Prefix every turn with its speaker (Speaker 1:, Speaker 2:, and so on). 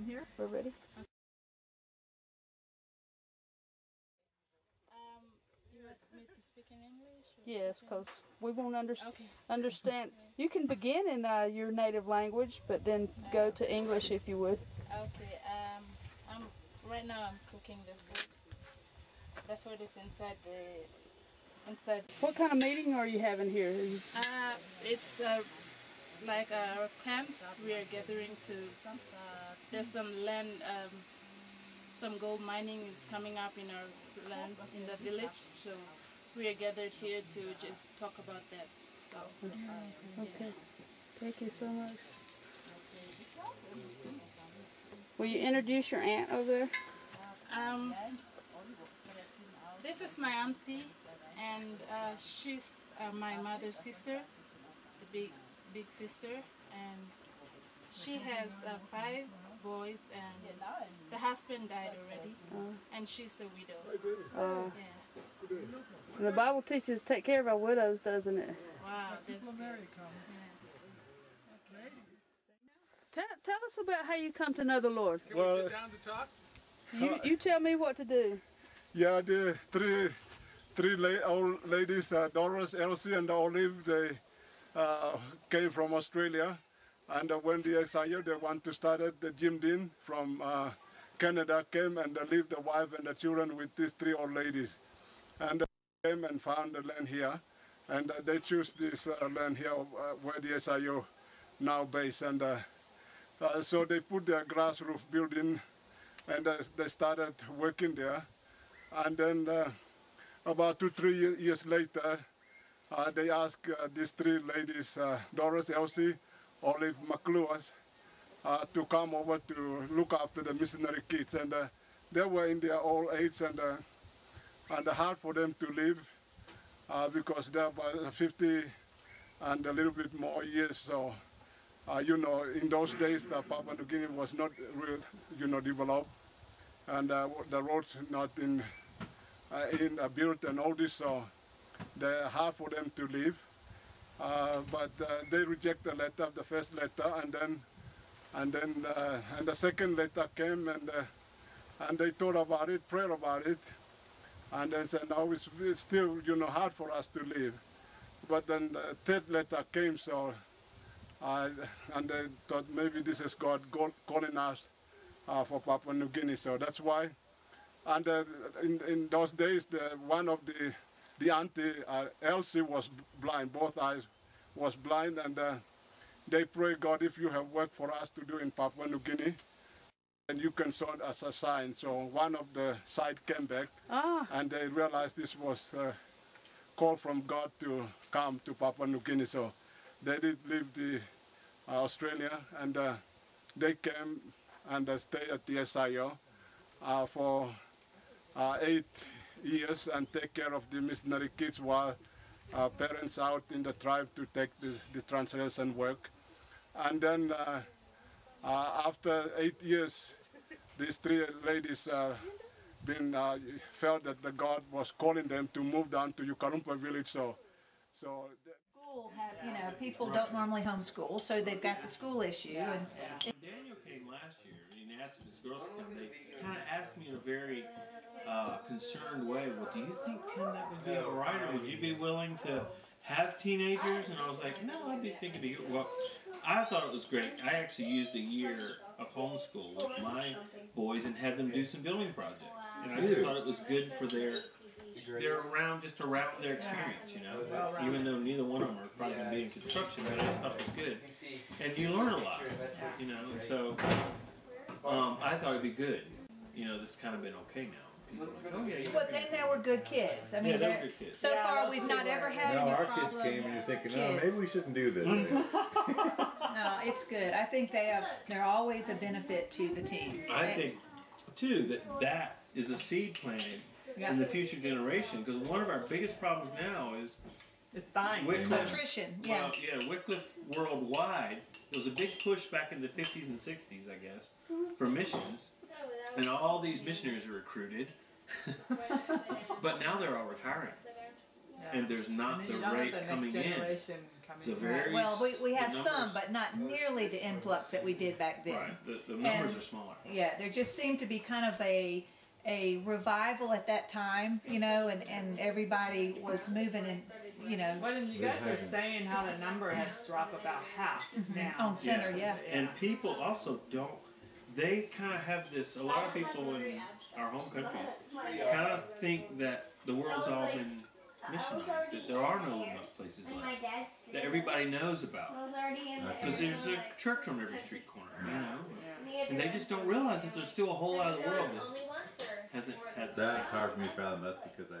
Speaker 1: here.
Speaker 2: We're ready.
Speaker 3: You want me to speak in English?
Speaker 2: Yes, because we won't
Speaker 3: Okay.
Speaker 2: understand. You can begin in your native language, but then go to English if you would.
Speaker 3: Okay. Right now I'm cooking the food. The food is inside.
Speaker 2: What kind of meeting are you having here?
Speaker 3: It's like our camps. We are gathering to. There's some land. Some gold mining is coming up in our land in the village, so we are gathered here to just talk about that. So.
Speaker 2: Okay. Thank you so much. Will you introduce your aunt over there?
Speaker 3: This is my auntie, and she's my mother's sister, the big sister, and she has 5 boys, and the husband died already, and she's a widow. Yeah.
Speaker 2: The Bible teaches take care of our widows, doesn't it?
Speaker 3: Wow, that's good.
Speaker 2: Tell us about how you come to know the Lord.
Speaker 4: Can we sit down to talk?
Speaker 2: You tell me what to do.
Speaker 4: Yeah, the three old ladies, Doris, Elsie, and Olive, they came from Australia. And when the Isaiah, they want to start at the Jim Dean from Canada, came and lived the wife and the children with these 3 old ladies. And they came and found the land here. And they choose this land here where the Isaiah now based. And so they put their grass roof building, and they started working there. And then about 2-3 years later, they asked these 3 ladies, Doris, Elsie, Olive, McLuhan, to come over to look after the missionary kids. And they were in their old age, and hard for them to live because they're about 50 and a little bit more years. So, you know, in those days, Papua New Guinea was not real, you know, developed, and the roads not in built and all this, so they're hard for them to live. But they reject the letter, the first letter, and the second letter came, and they thought about it, prayed about it, and then said, no, it's still, you know, hard for us to live. But then the third letter came, so and they thought maybe this is God calling us for Papua New Guinea. So that's why. And in those days, one of the auntie, Elsie, was blind. Both eyes was blind, and they prayed, God, if you have work for us to do in Papua New Guinea, and you can show us a sign. So one of the side came back, and they realized this was a call from God to come to Papua New Guinea. So they did leave the Australia, and they came and stayed at the SIO for 8 years and take care of the missionary kids while parents out in the tribe to take the translation work. And then after 8 years, these 3 ladies felt that the God was calling them to move down to Yukarumpa village. So
Speaker 1: School you know, people don't normally homeschool, so they've got the school issue. And
Speaker 5: when Daniel came last year and asked if his girls could come, they kind of asked me in a very concerned way, well, do you think, Tim, that would be all right, or would you be willing to have teenagers? And I was like, no, I'd be thinking, well, I thought it was great. I actually used a year of homeschool with my boys and had them do some building projects. And I just thought it was good for they're around their experience, you know, even though neither one of them are probably going to be in construction, but I just thought it was good. And you learn a lot, you know, and so I thought it'd be good. You know, this kind of been okay now.
Speaker 1: But then there were good kids. I mean,
Speaker 5: they were good kids.
Speaker 1: So far we've not ever had any
Speaker 6: our
Speaker 1: problem.
Speaker 6: kids came and you're thinking, oh, maybe we shouldn't do this.
Speaker 1: No, it's good. I think they're always a benefit to the teams.
Speaker 5: I think, too, that is a seed planted in the future generation, because one of our biggest problems now is
Speaker 7: it's dying.
Speaker 1: Nutrition,
Speaker 5: Well, Wycliffe worldwide, there was a big push back in the 50s and 60s, I guess, for missions, and all these missionaries are recruited, but now they're all retiring, and there's not the rate coming in. It's a very
Speaker 1: Well, we have
Speaker 5: the
Speaker 1: some,
Speaker 5: numbers-
Speaker 1: but not nearly the influx that we did back then.
Speaker 5: Right, the numbers
Speaker 1: And-
Speaker 5: are smaller.
Speaker 1: Yeah, there just seemed to be kind of a revival at that time, you know, and everybody was moving and, you know,
Speaker 7: Well, and you guys are saying how the number has dropped about half now.
Speaker 1: on center, yeah.
Speaker 5: And people also don't, they kind of have this, a lot of people in our home countries kind of think that the world's all been missionized, that there are no remote places left, that everybody knows about. Because there's a church on every street corner, you know? And they just don't realize that there's still a whole lot of the world that hasn't had
Speaker 6: That's hard for me to fathom. That's because I